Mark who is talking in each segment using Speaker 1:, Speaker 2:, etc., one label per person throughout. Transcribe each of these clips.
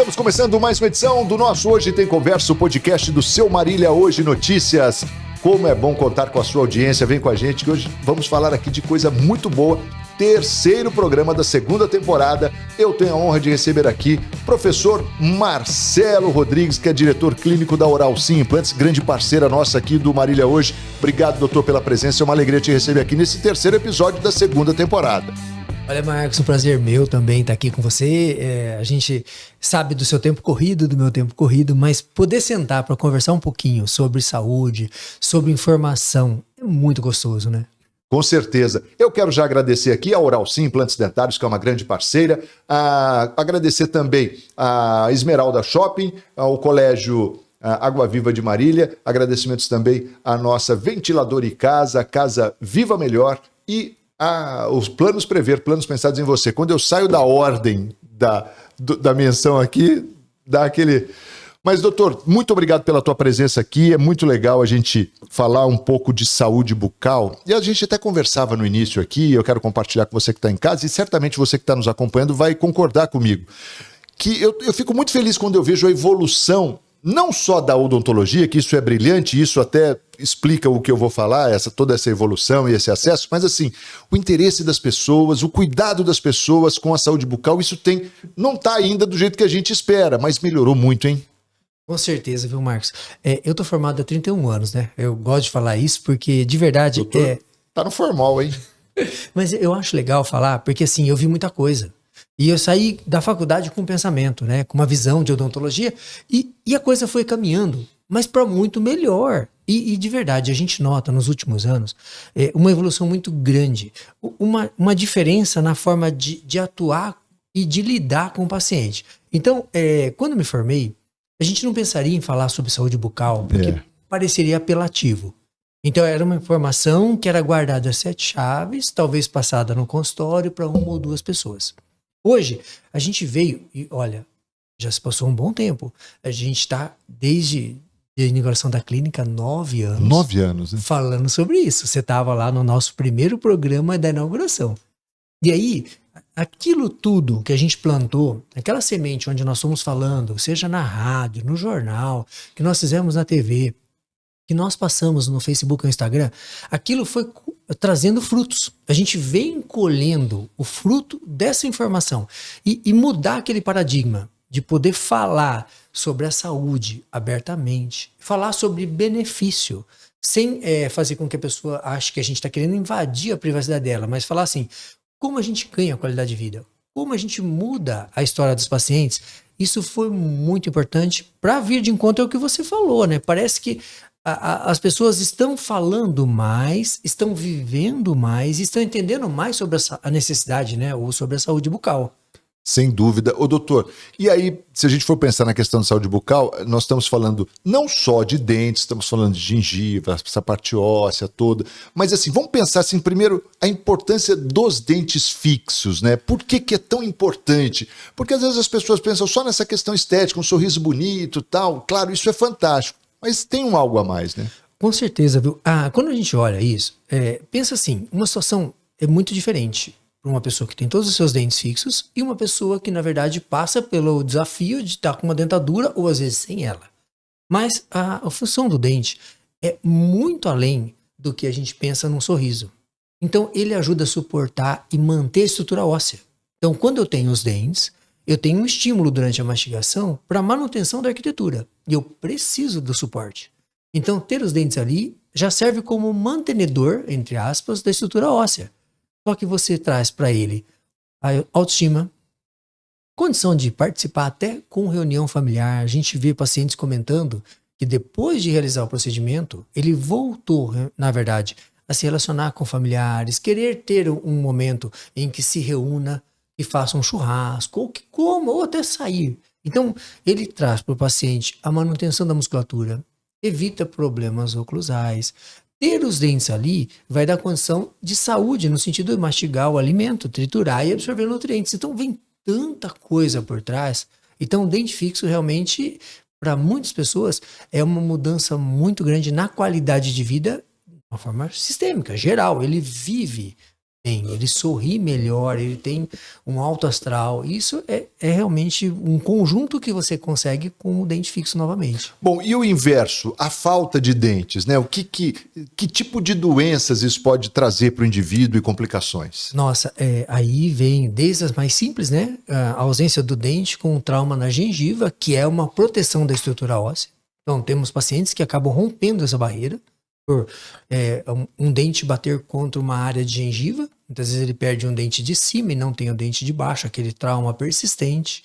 Speaker 1: Estamos começando mais uma edição do nosso Hoje Tem Conversa, o podcast do seu Marília Hoje Notícias. Como é bom contar com a sua audiência, vem com a gente que hoje vamos falar aqui de coisa muito boa. Terceiro programa da segunda temporada. Eu tenho a honra de receber aqui o professor Marcelo Rodrigues, que é diretor clínico da Oral Sim Implantes, grande parceira nossa aqui do Marília Hoje. Obrigado, doutor, pela presença. É uma alegria te receber aqui nesse terceiro episódio da segunda temporada.
Speaker 2: Olha, Marcos, um prazer meu também estar aqui com você. A gente sabe do seu tempo corrido, do meu tempo corrido, mas poder sentar para conversar um pouquinho sobre saúde, sobre informação, é muito gostoso, né?
Speaker 1: Com certeza. Eu quero já agradecer aqui a Oral Sim Implantes Dentários, que é uma grande parceira. Agradecer também a Esmeralda Shopping, ao Colégio Água Viva de Marília. Agradecimentos também à nossa Ventiladora e Casa, Casa Viva Melhor e os planos prever, planos pensados em você. Quando eu saio da ordem da menção aqui, dá aquele... Mas, doutor, muito obrigado pela tua presença aqui. É muito legal a gente falar um pouco de saúde bucal. E a gente até conversava no início aqui, eu quero compartilhar com você que está em casa, e certamente você que está nos acompanhando vai concordar comigo, que eu fico muito feliz quando eu vejo a evolução, não só da odontologia, que isso é brilhante, isso até explica o que eu vou falar, toda essa evolução e esse acesso, mas assim, o interesse das pessoas, o cuidado das pessoas com a saúde bucal, isso não está ainda do jeito que a gente espera, mas melhorou muito, hein?
Speaker 2: Com certeza, viu, Marcos? Eu tô formado há 31 anos, né? Eu gosto de falar isso porque, de verdade...
Speaker 1: Doutor, tá no formal, hein?
Speaker 2: Mas eu acho legal falar porque, assim, eu vi muita coisa. E eu saí da faculdade com um pensamento, né? Com uma visão de odontologia e a coisa foi caminhando, mas para muito melhor. E de verdade, a gente nota nos últimos anos uma evolução muito grande. Uma diferença na forma de atuar e de lidar com o paciente. Então, quando me formei, a gente não pensaria em falar sobre saúde bucal, porque pareceria apelativo. Então era uma informação que era guardada às 7 chaves, talvez passada no consultório para uma ou duas pessoas. Hoje, a gente veio e, olha, já se passou um bom tempo. A gente está, desde a inauguração da clínica, 9 anos.
Speaker 1: 9 anos, né?
Speaker 2: Falando sobre isso. Você estava lá no nosso primeiro programa da inauguração. E aí... aquilo tudo que a gente plantou, aquela semente onde nós fomos falando, seja na rádio, no jornal, que nós fizemos na TV, que nós passamos no Facebook e no Instagram, aquilo foi trazendo frutos. A gente vem colhendo o fruto dessa informação e mudar aquele paradigma de poder falar sobre a saúde abertamente, falar sobre benefício, sem fazer com que a pessoa ache que a gente está querendo invadir a privacidade dela, mas falar assim... como a gente ganha qualidade de vida, como a gente muda a história dos pacientes, isso foi muito importante para vir de encontro ao que você falou, né? Parece que as pessoas estão falando mais, estão vivendo mais, estão entendendo mais sobre a necessidade, né? Ou sobre a saúde bucal.
Speaker 1: Sem dúvida. Ô, doutor, e aí, se a gente for pensar na questão de saúde bucal, nós estamos falando não só de dentes, estamos falando de gengiva, essa parte óssea toda, mas assim, vamos pensar assim, primeiro, a importância dos dentes fixos, né? Por que é tão importante? Porque às vezes as pessoas pensam só nessa questão estética, um sorriso bonito e tal, claro, isso é fantástico, mas tem algo a mais, né?
Speaker 2: Com certeza, viu? Quando a gente olha isso, pensa assim, uma situação é muito diferente. Uma pessoa que tem todos os seus dentes fixos e uma pessoa que, na verdade, passa pelo desafio de estar com uma dentadura ou, às vezes, sem ela. Mas a função do dente é muito além do que a gente pensa num sorriso. Então, ele ajuda a suportar e manter a estrutura óssea. Então, quando eu tenho os dentes, eu tenho um estímulo durante a mastigação para a manutenção da arquitetura. E eu preciso do suporte. Então, ter os dentes ali já serve como mantenedor, entre aspas, da estrutura óssea. Só que você traz para ele a autoestima, condição de participar até com reunião familiar. A gente vê pacientes comentando que depois de realizar o procedimento, ele voltou, na verdade, a se relacionar com familiares, querer ter um momento em que se reúna e faça um churrasco, ou que coma, ou até sair. Então, ele traz para o paciente a manutenção da musculatura, evita problemas oclusais. Ter os dentes ali vai dar condição de saúde, no sentido de mastigar o alimento, triturar e absorver nutrientes. Então vem tanta coisa por trás. Então o dente fixo realmente, para muitas pessoas, é uma mudança muito grande na qualidade de vida, de uma forma sistêmica, geral. Ele vive bem, ele sorri melhor, ele tem um alto astral. Isso é realmente um conjunto que você consegue com o dente fixo novamente.
Speaker 1: Bom, e o inverso, a falta de dentes, né? Que tipo de doenças isso pode trazer para o indivíduo e complicações?
Speaker 2: Nossa, aí vem desde as mais simples, né? A ausência do dente com trauma na gengiva, que é uma proteção da estrutura óssea. Então, temos pacientes que acabam rompendo essa barreira por um dente bater contra uma área de gengiva. Muitas vezes ele perde um dente de cima e não tem o dente de baixo, aquele trauma persistente.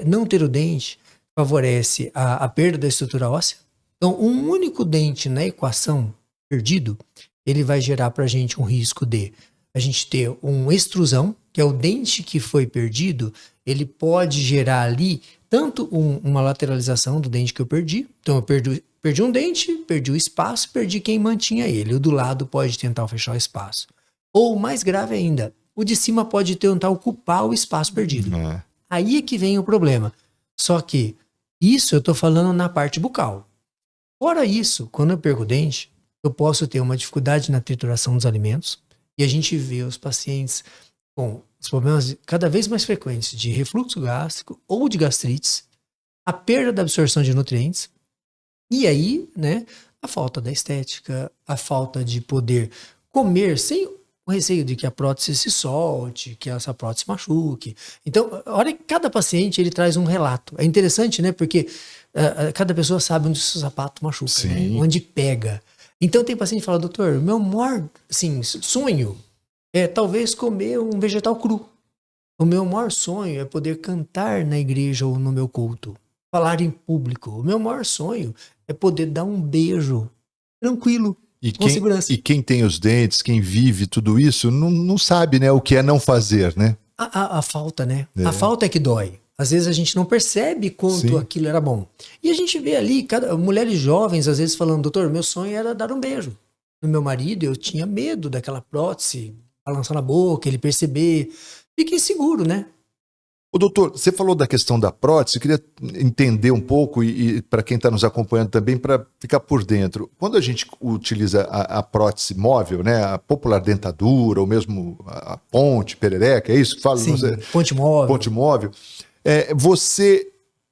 Speaker 2: Não ter o dente favorece a perda da estrutura óssea. Então, um único dente na equação perdido, ele vai gerar para a gente um risco de a gente ter uma extrusão, que é o dente que foi perdido, ele pode gerar ali tanto uma lateralização do dente que eu perdi. Então, eu perdi um dente, perdi o espaço, perdi quem mantinha ele. O do lado pode tentar fechar o espaço. Ou, mais grave ainda, o de cima pode tentar ocupar o espaço perdido. Aí é que vem o problema. Só que isso eu estou falando na parte bucal. Fora isso, quando eu perco o dente, eu posso ter uma dificuldade na trituração dos alimentos. E a gente vê os pacientes com os problemas cada vez mais frequentes de refluxo gástrico ou de gastrites, a perda da absorção de nutrientes, e aí, né, a falta da estética, a falta de poder comer sem o receio de que a prótese se solte, que essa prótese machuque. Então, olha que cada paciente ele traz um relato. É interessante, né, porque cada pessoa sabe onde o seu sapato machuca, né, onde pega. Então tem paciente que fala, doutor, meu maior sonho é talvez comer um vegetal cru. O meu maior sonho é poder cantar na igreja ou no meu culto, falar em público. O meu maior sonho é poder dar um beijo tranquilo, com segurança.
Speaker 1: E quem tem os dentes, quem vive tudo isso, não sabe, né, o que é não fazer, né?
Speaker 2: A falta, né? A falta é que dói. Às vezes a gente não percebe quanto aquilo era bom. E a gente vê ali, mulheres jovens às vezes falando, doutor, meu sonho era dar um beijo no meu marido, eu tinha medo daquela prótese balançar na boca, ele perceber. Fica inseguro, né?
Speaker 1: Ô, doutor, você falou da questão da prótese, eu queria entender um pouco e para quem está nos acompanhando também, para ficar por dentro. Quando a gente utiliza a prótese móvel, né, a popular dentadura, ou mesmo a ponte, perereca, é isso que fala?
Speaker 2: Sim, ponte móvel.
Speaker 1: Ponte móvel.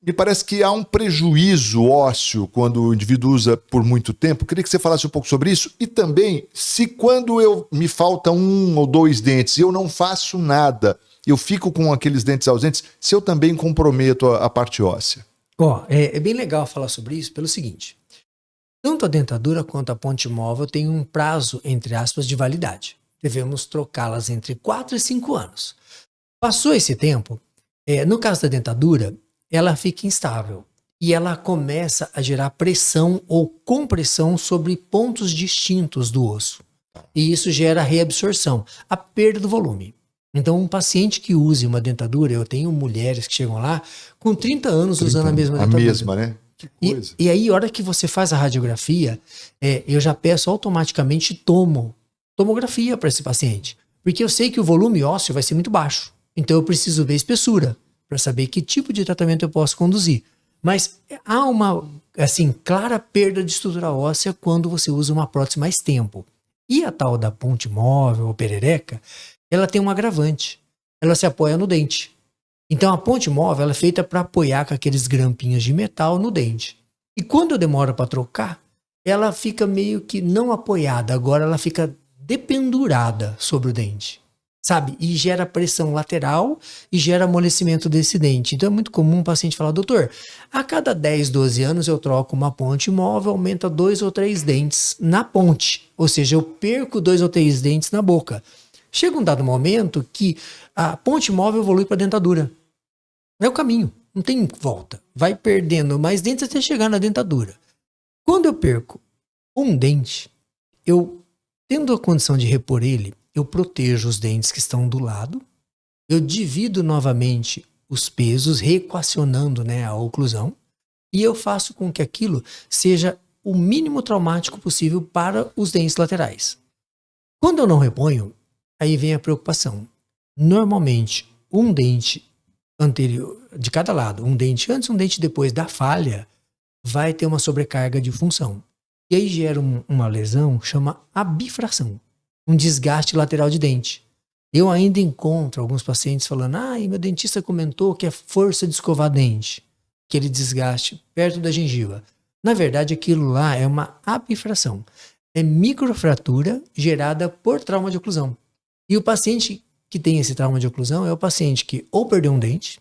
Speaker 1: Me parece que há um prejuízo ósseo quando o indivíduo usa por muito tempo. Queria que você falasse um pouco sobre isso. E também, se quando me falta 1 ou 2 dentes e eu não faço nada, eu fico com aqueles dentes ausentes, se eu também comprometo a parte óssea.
Speaker 2: É bem legal falar sobre isso pelo seguinte. Tanto a dentadura quanto a ponte móvel têm um prazo, entre aspas, de validade. Devemos trocá-las entre 4 e 5 anos. Passou esse tempo, no caso da dentadura, ela fica instável e ela começa a gerar pressão ou compressão sobre pontos distintos do osso. E isso gera reabsorção, a perda do volume. Então, um paciente que use uma dentadura, eu tenho mulheres que chegam lá com 30 anos usando a mesma dentadura.
Speaker 1: A mesma, né? Que coisa.
Speaker 2: E aí, a hora que você faz a radiografia, eu já peço automaticamente tomografia para esse paciente. Porque eu sei que o volume ósseo vai ser muito baixo. Então, eu preciso ver a espessura para saber que tipo de tratamento eu posso conduzir. Mas há uma, clara perda de estrutura óssea quando você usa uma prótese mais tempo. E a tal da ponte móvel ou perereca, ela tem um agravante. Ela se apoia no dente. Então a ponte móvel ela é feita para apoiar com aqueles grampinhos de metal no dente. E quando eu demoro para trocar, ela fica meio que não apoiada, agora ela fica dependurada sobre o dente. Sabe? E gera pressão lateral e gera amolecimento desse dente. Então é muito comum um paciente falar, doutor, a cada 10, 12 anos eu troco uma ponte móvel, aumenta 2 ou 3 dentes na ponte. Ou seja, eu perco 2 ou 3 dentes na boca. Chega um dado momento que a ponte móvel evolui para a dentadura. É o caminho, não tem volta. Vai perdendo mais dentes até chegar na dentadura. Quando eu perco um dente, eu, tendo a condição de repor ele, eu protejo os dentes que estão do lado, eu divido novamente os pesos, reequacionando, né, a oclusão, e eu faço com que aquilo seja o mínimo traumático possível para os dentes laterais. Quando eu não reponho, aí vem a preocupação. Normalmente, um dente anterior, de cada lado, um dente antes e um dente depois da falha, vai ter uma sobrecarga de função. E aí gera uma lesão, chama abifração. Um desgaste lateral de dente. Eu ainda encontro alguns pacientes falando, meu dentista comentou que é força de escovar dente, aquele desgaste perto da gengiva. Na verdade, aquilo lá é uma abfração. É microfratura gerada por trauma de oclusão. E o paciente que tem esse trauma de oclusão é o paciente que ou perdeu um dente,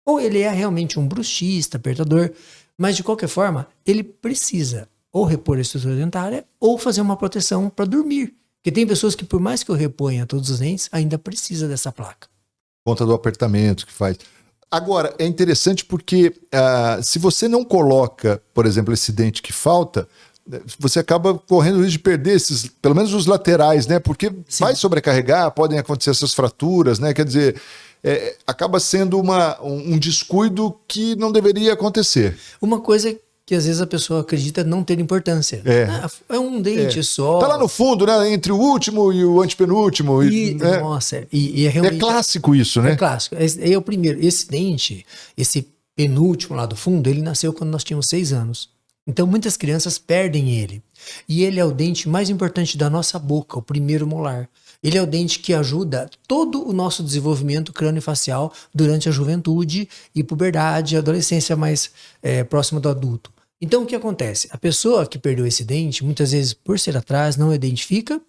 Speaker 2: ou ele é realmente um bruxista, apertador, mas de qualquer forma, ele precisa ou repor a estrutura dentária ou fazer uma proteção para dormir. Porque tem pessoas que, por mais que eu reponha todos os dentes, ainda precisa dessa placa.
Speaker 1: Conta do apertamento que faz. Agora, é interessante porque se você não coloca, por exemplo, esse dente que falta, você acaba correndo o risco de perder esses, pelo menos os laterais, né? Porque vai sobrecarregar, podem acontecer essas fraturas, né? Quer dizer, acaba sendo um descuido que não deveria acontecer.
Speaker 2: Uma coisa que às vezes a pessoa acredita não ter importância. É um dente só.
Speaker 1: Tá lá no fundo, né? Entre o último e o antepenúltimo. Né?
Speaker 2: Nossa, e é realmente...
Speaker 1: É clássico isso, né?
Speaker 2: É clássico. É o primeiro. Esse dente, esse penúltimo lá do fundo, ele nasceu quando nós tínhamos 6 anos. Então muitas crianças perdem ele. E ele é o dente mais importante da nossa boca, o primeiro molar. Ele é o dente que ajuda todo o nosso desenvolvimento crâniofacial durante a juventude e puberdade, adolescência mais próxima do adulto. Então o que acontece? A pessoa que perdeu esse dente, muitas vezes por ser atrás, não identifica,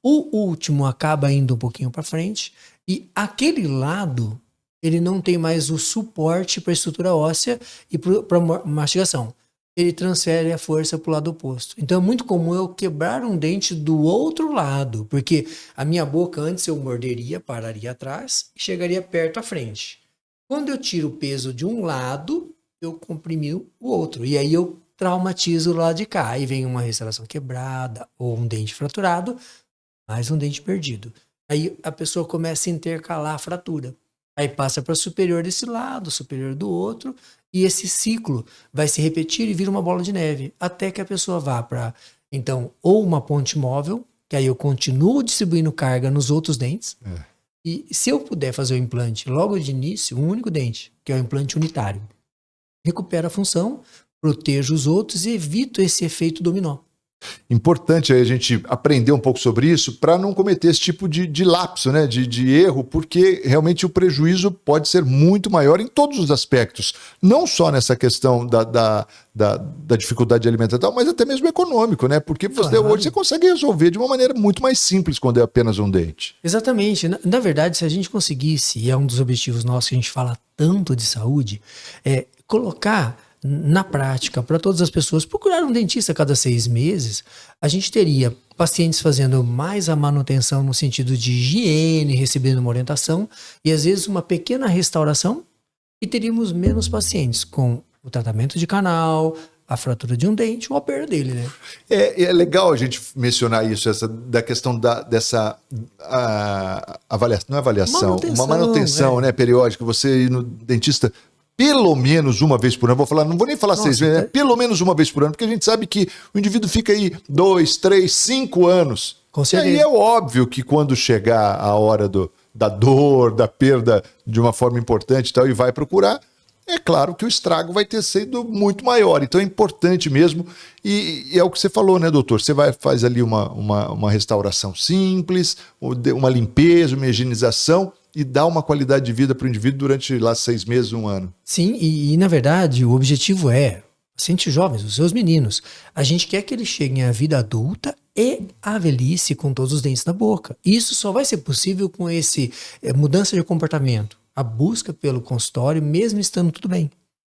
Speaker 2: o último acaba indo um pouquinho para frente e aquele lado ele não tem mais o suporte para a estrutura óssea e para a mastigação. Ele transfere a força para o lado oposto. Então é muito comum eu quebrar um dente do outro lado, porque a minha boca antes eu morderia, pararia atrás e chegaria perto à frente. Quando eu tiro o peso de um lado, eu comprimi o outro. E aí eu traumatizo o lado de cá. Aí vem uma restauração quebrada ou um dente fraturado, mais um dente perdido. Aí a pessoa começa a intercalar a fratura. Aí passa para o superior desse lado, superior do outro, e esse ciclo vai se repetir e vira uma bola de neve, até que a pessoa vá para, então, ou uma ponte móvel, que aí eu continuo distribuindo carga nos outros dentes, e se eu puder fazer o implante logo de início, um único dente, que é o implante unitário, recupero a função, protejo os outros e evito esse efeito dominó.
Speaker 1: Importante aí a gente aprender um pouco sobre isso para não cometer esse tipo de lapso, né? de erro, porque realmente o prejuízo pode ser muito maior em todos os aspectos. Não só nessa questão da dificuldade de alimentação, mas até mesmo econômico, né? Porque hoje você consegue resolver de uma maneira muito mais simples quando é apenas um dente.
Speaker 2: Exatamente. Na verdade, se a gente conseguisse, e é um dos objetivos nossos que a gente fala tanto de saúde, é colocar na prática, para todas as pessoas, procurar um dentista a cada 6 meses, a gente teria pacientes fazendo mais a manutenção no sentido de higiene, recebendo uma orientação e às vezes uma pequena restauração e teríamos menos pacientes com o tratamento de canal, a fratura de um dente ou a perda dele, né?
Speaker 1: É legal a gente mencionar isso, da questão dessa avaliação, não é avaliação, uma manutenção né, periódica, você ir no dentista pelo menos uma vez por ano, não vou nem falar 6 vezes, né? Pelo menos uma vez por ano, porque a gente sabe que o indivíduo fica aí 2, 3, 5 anos.
Speaker 2: Com certeza.
Speaker 1: E aí é óbvio que quando chegar a hora da dor, da perda de uma forma importante e tal, e vai procurar, é claro que o estrago vai ter sido muito maior. Então é importante mesmo, e é o que você falou, né, doutor? Você faz ali uma restauração simples, uma limpeza, uma higienização, e dá uma qualidade de vida para o indivíduo durante lá 6 meses, 1 ano.
Speaker 2: Sim, e na verdade o objetivo pacientes jovens, os seus meninos, a gente quer que eles cheguem à vida adulta e à velhice com todos os dentes na boca. Isso só vai ser possível com esse mudança de comportamento, a busca pelo consultório, mesmo estando tudo bem.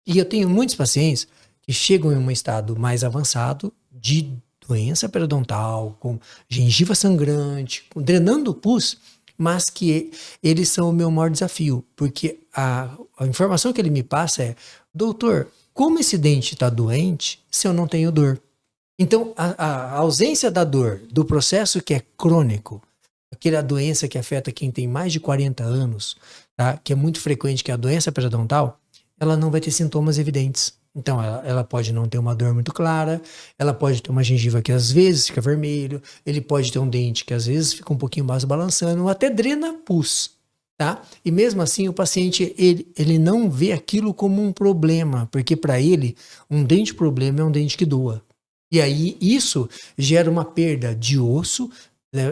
Speaker 2: E eu tenho muitos pacientes que chegam em um estado mais avançado de doença periodontal, com gengiva sangrante, drenando o pus, mas que eles são o meu maior desafio, porque a informação que ele me passa é: doutor, como esse dente está doente se eu não tenho dor? Então, a ausência da dor, do processo que é crônico, aquela doença que afeta quem tem mais de 40 anos, tá? Que é muito frequente, que é a doença periodontal, ela não vai ter sintomas evidentes. Então, ela pode não ter uma dor muito clara, ela pode ter uma gengiva que às vezes fica vermelho, ele pode ter um dente que às vezes fica um pouquinho mais balançando, ou até drena pus, tá? E mesmo assim, o paciente, ele não vê aquilo como um problema, porque para ele, um dente problema é um dente que doa. E aí, isso gera uma perda de osso,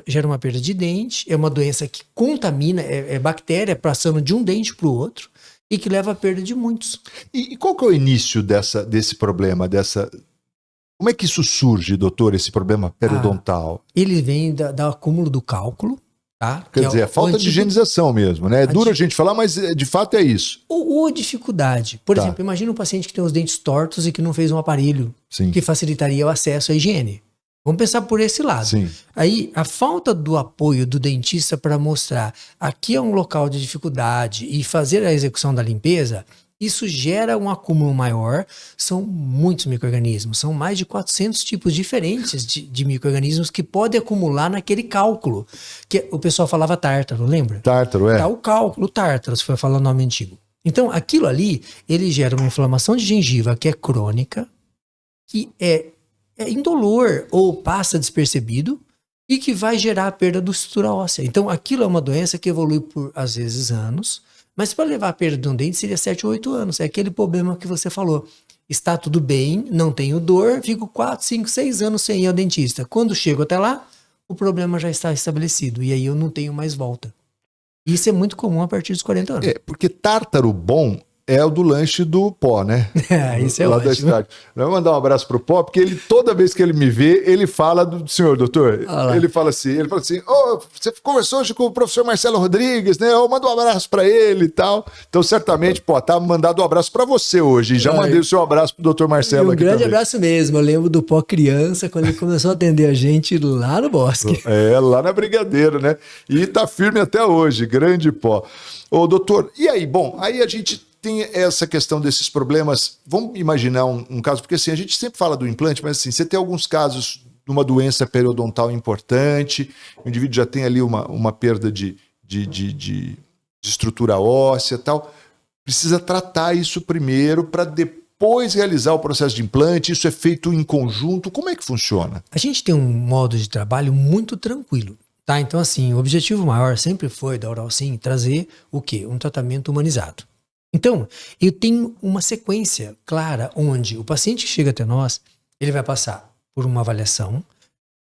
Speaker 2: gera uma perda de dente, é uma doença que contamina, é bactéria passando de um dente para o outro e que leva à perda de muitos.
Speaker 1: E qual que é o início desse problema, Como é que isso surge, doutor, esse problema periodontal?
Speaker 2: Ele vem do acúmulo do cálculo, tá?
Speaker 1: Quer dizer, é falta de higienização mesmo, né? É duro a gente falar, mas de fato é isso.
Speaker 2: Ou dificuldade. Por exemplo, imagina um paciente que tem os dentes tortos e que não fez um aparelho que facilitaria o acesso à higiene. Vamos pensar por esse lado.
Speaker 1: Sim.
Speaker 2: Aí, a falta do apoio do dentista para mostrar aqui é um local de dificuldade e fazer a execução da limpeza, isso gera um acúmulo maior. São muitos micro-organismos, são mais de 400 tipos diferentes de micro-organismos que podem acumular naquele cálculo. Que o pessoal falava tártaro, lembra?
Speaker 1: Tártaro, é.
Speaker 2: Tá, o cálculo, o tártaro, se for falar o nome antigo. Então, aquilo ali, ele gera uma inflamação de gengiva que é crônica, que é indolor ou passa despercebido e que vai gerar a perda da estrutura óssea. Então, aquilo é uma doença que evolui por, às vezes, anos, mas para levar a perda de um dente seria 7 ou 8 anos. É aquele problema que você falou. Está tudo bem, não tenho dor, fico 4, 5, 6 anos sem ir ao dentista. Quando chego até lá, o problema já está estabelecido e aí eu não tenho mais volta. Isso é muito comum a partir dos 40 anos.
Speaker 1: Porque tártaro bom é o do lanche do Pó, né?
Speaker 2: Isso é
Speaker 1: lá
Speaker 2: ótimo.
Speaker 1: Da cidade. Eu vou mandar um abraço pro Pó, porque ele, toda vez que ele me vê, ele fala do senhor, doutor. Ele fala assim, você conversou hoje com o professor Marcelo Rodrigues, né? Eu mando um abraço para ele e tal. Então, certamente, Pó, tá mandando um abraço para você hoje. E já mandei o seu abraço pro doutor Marcelo aqui.
Speaker 2: Um grande
Speaker 1: também.
Speaker 2: abraço mesmo. Eu lembro do Pó criança, quando ele começou a atender a gente lá no bosque.
Speaker 1: Lá na Brigadeiro, né? E tá firme até hoje, grande Pó. Ô, doutor, e aí? Bom, aí a gente tem essa questão desses problemas. Vamos imaginar um caso, porque assim, a gente sempre fala do implante, mas assim, você tem alguns casos de uma doença periodontal importante, o indivíduo já tem ali uma perda de estrutura óssea e tal. Precisa tratar isso primeiro para depois realizar o processo de implante. Isso é feito em conjunto. Como é que funciona?
Speaker 2: A gente tem um modo de trabalho muito tranquilo. Tá? Então, assim, o objetivo maior sempre foi da Oralsim trazer o quê? Um tratamento humanizado. Então, eu tenho uma sequência clara onde o paciente que chega até nós, ele vai passar por uma avaliação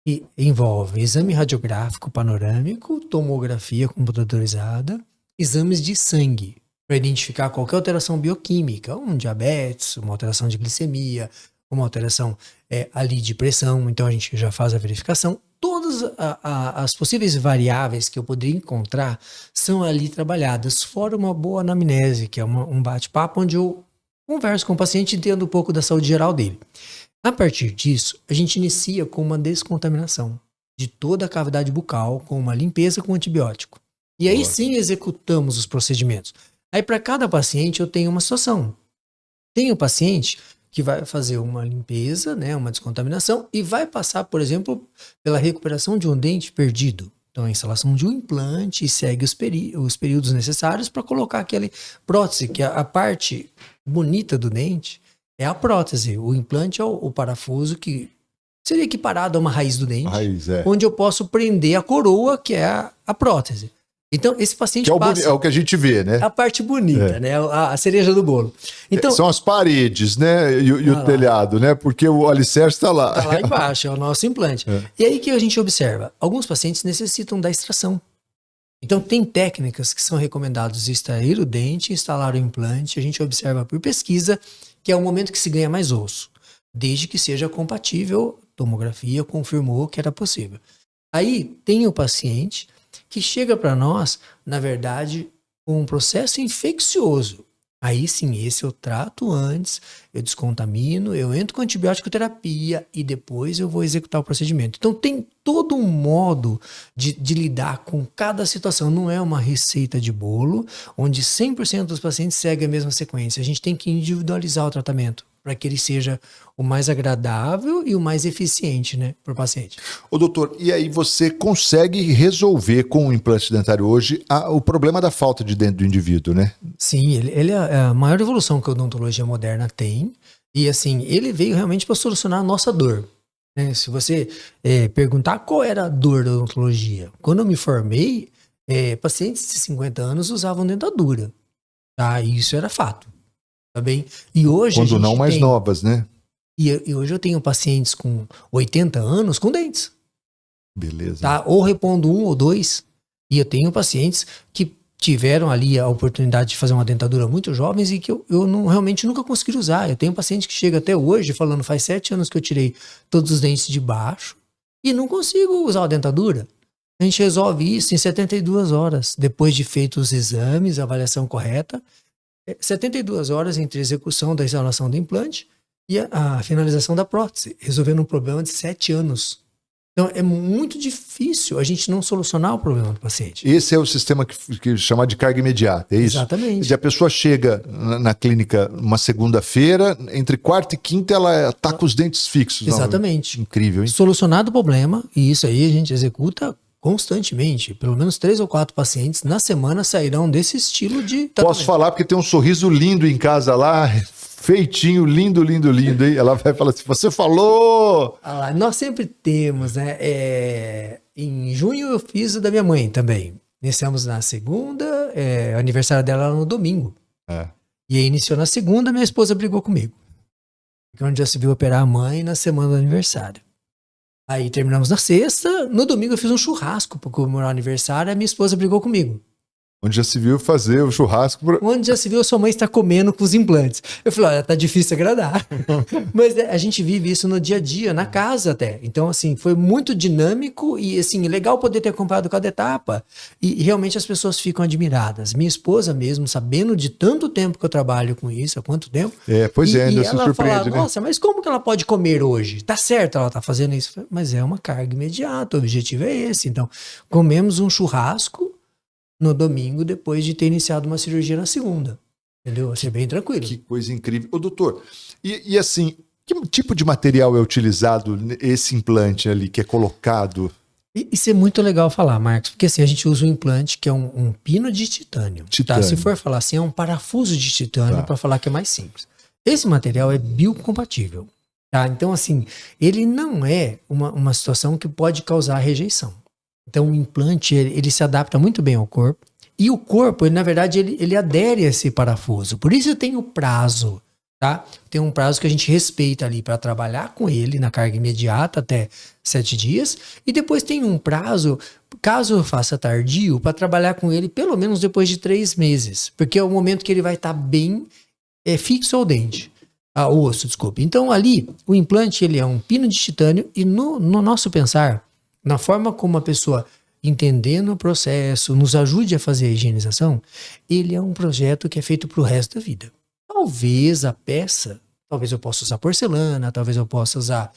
Speaker 2: que envolve exame radiográfico panorâmico, tomografia computadorizada, exames de sangue para identificar qualquer alteração bioquímica, um diabetes, uma alteração de glicemia, uma alteração ali de pressão. Então, a gente já faz a verificação. Todas as possíveis variáveis que eu poderia encontrar são ali trabalhadas, fora uma boa anamnese, que é um bate-papo onde eu converso com o paciente e entendo um pouco da saúde geral dele. A partir disso, a gente inicia com uma descontaminação de toda a cavidade bucal, com uma limpeza com antibiótico. E aí sim executamos os procedimentos. Aí para cada paciente eu tenho uma situação. Tem o paciente que vai fazer uma limpeza, né, uma descontaminação, e vai passar, por exemplo, pela recuperação de um dente perdido. Então, a instalação de um implante e segue os períodos necessários para colocar aquela prótese, que a parte bonita do dente é a prótese. O implante é o parafuso que seria equiparado a uma raiz do dente, onde eu posso prender a coroa, que é a prótese. Então, esse paciente passa...
Speaker 1: É o que a gente vê, né?
Speaker 2: A parte bonita, né? A cereja do bolo. Então,
Speaker 1: são as paredes, né? E o telhado, né? Porque o alicerce está lá.
Speaker 2: Está lá embaixo, é o nosso implante. E aí que a gente observa? Alguns pacientes necessitam da extração. Então, tem técnicas que são recomendadas extrair o dente, instalar o implante. A gente observa por pesquisa que é o momento que se ganha mais osso, desde que seja compatível. Tomografia confirmou que era possível. Aí tem o paciente que chega para nós, na verdade, com um processo infeccioso. Aí sim, esse eu trato antes, eu descontamino, eu entro com antibiótico terapia e depois eu vou executar o procedimento. Então tem todo um modo de lidar com cada situação. Não é uma receita de bolo, onde 100% dos pacientes seguem a mesma sequência. A gente tem que individualizar o tratamento para que ele seja o mais agradável e o mais eficiente, né, para o paciente.
Speaker 1: Ô doutor, e aí você consegue resolver com o implante dentário hoje o problema da falta de dente do indivíduo, né?
Speaker 2: Sim, ele é a maior evolução que a odontologia moderna tem, e assim, ele veio realmente para solucionar a nossa dor. Né? Se você perguntar qual era a dor da odontologia, quando eu me formei, pacientes de 50 anos usavam dentadura, tá? E isso era fato. Tá bem? E hoje
Speaker 1: quando não mais novas, né?
Speaker 2: E hoje eu tenho pacientes com 80 anos com dentes.
Speaker 1: Beleza.
Speaker 2: Tá? Ou repondo 1 ou 2. E eu tenho pacientes que tiveram ali a oportunidade de fazer uma dentadura muito jovens e que eu não, realmente nunca consegui usar. Eu tenho paciente que chega até hoje falando, faz 7 anos que eu tirei todos os dentes de baixo e não consigo usar a dentadura. A gente resolve isso em 72 horas, depois de feitos os exames, a avaliação correta. 72 horas entre a execução da instalação do implante e a finalização da prótese, resolvendo um problema de 7 anos. Então, é muito difícil a gente não solucionar o problema do paciente.
Speaker 1: Esse é o sistema que chama de carga imediata, é isso?
Speaker 2: Exatamente.
Speaker 1: Se a pessoa chega na clínica uma segunda-feira, entre quarta e quinta ela está com os dentes fixos.
Speaker 2: Exatamente.
Speaker 1: Não? Incrível, hein?
Speaker 2: Solucionado o problema, e isso aí a gente executa constantemente. Pelo menos 3 ou 4 pacientes na semana sairão desse estilo de tratamento.
Speaker 1: Posso falar porque tem um sorriso lindo em casa lá, feitinho, lindo, lindo, lindo, hein? Ela vai falar assim, você falou!
Speaker 2: Nós sempre temos, né? Em junho eu fiz o da minha mãe também. Iniciamos na segunda, o aniversário dela era no domingo. E aí iniciou na segunda, minha esposa brigou comigo. Porque onde já se viu operar a mãe na semana do aniversário. Aí terminamos na sexta, no domingo eu fiz um churrasco para comemorar o aniversário, a minha esposa brigou comigo.
Speaker 1: Onde já se viu fazer o churrasco.
Speaker 2: Onde já se viu sua mãe está comendo com os implantes. Eu falei, olha, tá difícil agradar. Mas a gente vive isso no dia a dia, na casa até. Então, assim, foi muito dinâmico e, assim, legal poder ter acompanhado cada etapa. E realmente as pessoas ficam admiradas. Minha esposa mesmo, sabendo de tanto tempo que eu trabalho com isso, há quanto tempo.
Speaker 1: Ainda se surpreende,
Speaker 2: fala,
Speaker 1: né?
Speaker 2: nossa, mas como que ela pode comer hoje? Tá certo ela tá fazendo isso. Mas é uma carga imediata, o objetivo é esse. Então, comemos um churrasco no domingo, depois de ter iniciado uma cirurgia na segunda. Entendeu? Assim, bem tranquilo.
Speaker 1: Que coisa incrível. Ô, doutor, e assim, que tipo de material é utilizado esse implante ali, que é colocado?
Speaker 2: Isso é muito legal falar, Marcos, porque assim, a gente usa um implante que é um pino de titânio. Tá? Se for falar assim, é um parafuso de titânio, para falar que é mais simples. Esse material é biocompatível. Tá? Então, assim, ele não é uma situação que pode causar rejeição. Então, o implante, ele se adapta muito bem ao corpo. E o corpo, na verdade, ele adere a esse parafuso. Por isso tem o prazo, tá? Tem um prazo que a gente respeita ali para trabalhar com ele na carga imediata até 7 dias. E depois tem um prazo, caso eu faça tardio, para trabalhar com ele pelo menos depois de 3 meses. Porque é o momento que ele vai estar bem fixo ao dente. Ao osso, desculpe. Então, ali, o implante, ele é um pino de titânio. E no nosso pensar, na forma como a pessoa, entendendo o processo, nos ajude a fazer a higienização, ele é um projeto que é feito para o resto da vida. Talvez a peça, talvez eu possa usar porcelana, talvez eu possa usar